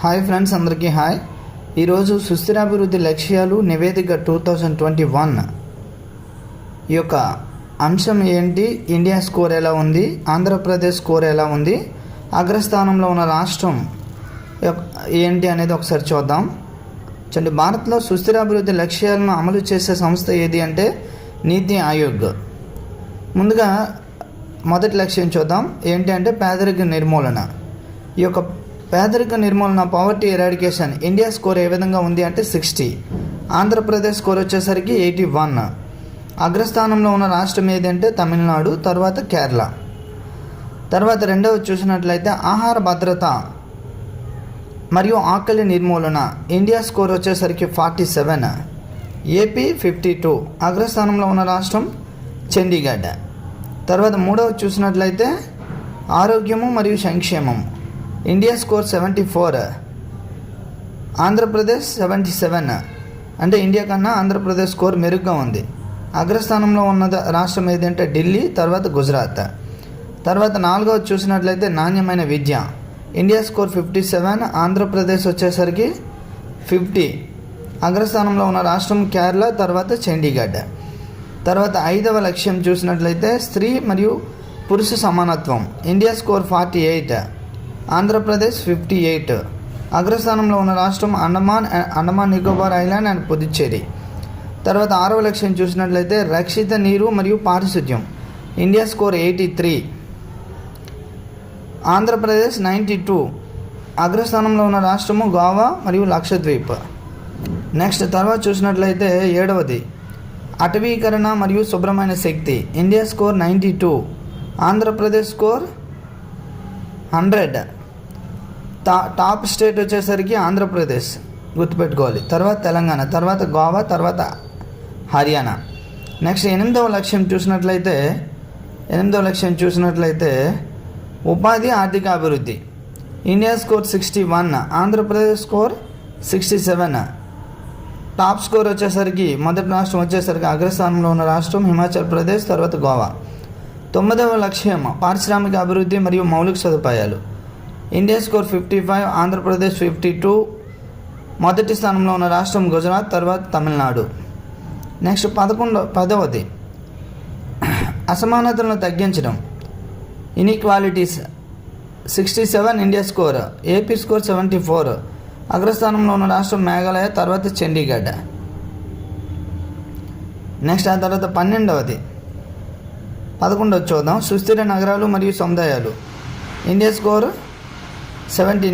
Hi friends, అందరికీ hi. ఈరోజు సుస్థిరాభివృద్ధి లక్ష్యాలు నివేదిక 2021 ఈ యొక్క అంశం ఏంటి, ఇండియా స్కోర్ ఎలా ఉంది, ఆంధ్రప్రదేశ్ స్కోర్ ఎలా ఉంది, అగ్రస్థానంలో ఉన్న రాష్ట్రం ఏంటి అనేది ఒకసారి చూద్దాం. చూడండి, భారత్లో సుస్థిరాభివృద్ధి లక్ష్యాలను అమలు చేసే సంస్థ ఏది అంటే నీతి ఆయోగ్. ముందుగా మొదటి లక్ష్యం చూద్దాం. ఏంటి అంటే పేదరిక నిర్మూలన. ఈ యొక్క పేదరిక నిర్మూలన, పవర్టీ ఎరాడికేషన్, ఇండియా స్కోర్ ఏ విధంగా ఉంది అంటే 60. ఆంధ్రప్రదేశ్ స్కోర్ వచ్చేసరికి 81. అగ్రస్థానంలో ఉన్న రాష్ట్రం ఏదంటే తమిళనాడు, తర్వాత కేరళ. తర్వాత రెండవది చూసినట్లయితే ఆహార భద్రత మరియు ఆకలి నిర్మూలన, ఇండియా స్కోర్ వచ్చేసరికి 47. ఏపీ 52. అగ్రస్థానంలో ఉన్న రాష్ట్రం చండీగఢ్. తర్వాత మూడవది చూసినట్లయితే ఆరోగ్యము మరియు సంక్షేమం, ఇండియా స్కోర్ 74. ఆంధ్రప్రదేశ్ 77. అంటే ఇండియా కన్నా ఆంధ్రప్రదేశ్ స్కోర్ మెరుగ్గా ఉంది. అగ్రస్థానంలో ఉన్న రాష్ట్రం ఏదంటే ఢిల్లీ, తర్వాత గుజరాత్. తర్వాత నాలుగవది చూసినట్లయితే నాణ్యమైన విద్య, ఇండియా స్కోర్ 57. ఆంధ్రప్రదేశ్ వచ్చేసరికి 50. అగ్రస్థానంలో ఉన్న రాష్ట్రం కేరళ, తర్వాత చండీగఢ్. తర్వాత ఐదవ లక్ష్యం చూసినట్లయితే స్త్రీ మరియు పురుష సమానత్వం, ఇండియా స్కోర్ 48. ఆంధ్రప్రదేశ్ 58. అగ్రస్థానంలో ఉన్న రాష్ట్రం అండమాన్ నికోబార్ ఐలాండ్ అండ్ పుదుచ్చేరి. తర్వాత ఆరవ లక్ష్యం చూసినట్లయితే రక్షిత నీరు మరియు పారిశుద్ధ్యం, ఇండియా స్కోర్ 83. ఆంధ్రప్రదేశ్ 92. అగ్రస్థానంలో ఉన్న రాష్ట్రము గోవా మరియు లక్షద్వీప్. నెక్స్ట్ తర్వాత చూసినట్లయితే ఏడవది అటవీకరణ మరియు శుభ్రమైన శక్తి, India score 92. Andhra Pradesh score 100. Top state వచ్చేసరికి ఆంధ్రప్రదేశ్, గుర్తుపెట్టుకోవాలి. తర్వాత తెలంగాణ, తర్వాత గోవా, తర్వాత హర్యానా. నెక్స్ట్ ఎనిమిదవ లక్ష్యం చూసినట్లయితే ఉపాధి ఆర్థిక అభివృద్ధి, India score 61. Andhra Pradesh score 67. Top score వచ్చేసరికి మొదటి రాష్ట్రం వచ్చేసరికి అగ్రస్థానంలో ఉన్న రాష్ట్రం హిమాచల్ ప్రదేశ్, తర్వాత గోవా. 9వ లక్ష్యం పారిశ్రామిక అభివృద్ధి మరియు మౌలిక సదుపాయాలు, ఇండియా స్కోర్ 55. ఆంధ్రప్రదేశ్ 52. మొదటి స్థానంలో ఉన్న రాష్ట్రం గుజరాత్, తర్వాత తమిళనాడు. నెక్స్ట్ 10వది అసమానతలను తగ్గించడం, inequalities, 67. India score. AP score 74. అగ్రస్థానంలో ఉన్న రాష్ట్రం మేఘాలయ, తర్వాత చండీగఢ్. నెక్స్ట్ ఆ తర్వాత 11వది చూద్దాం. సుస్థిర నగరాలు మరియు సముదాయాలు, ఇండియా స్కోర్ 79.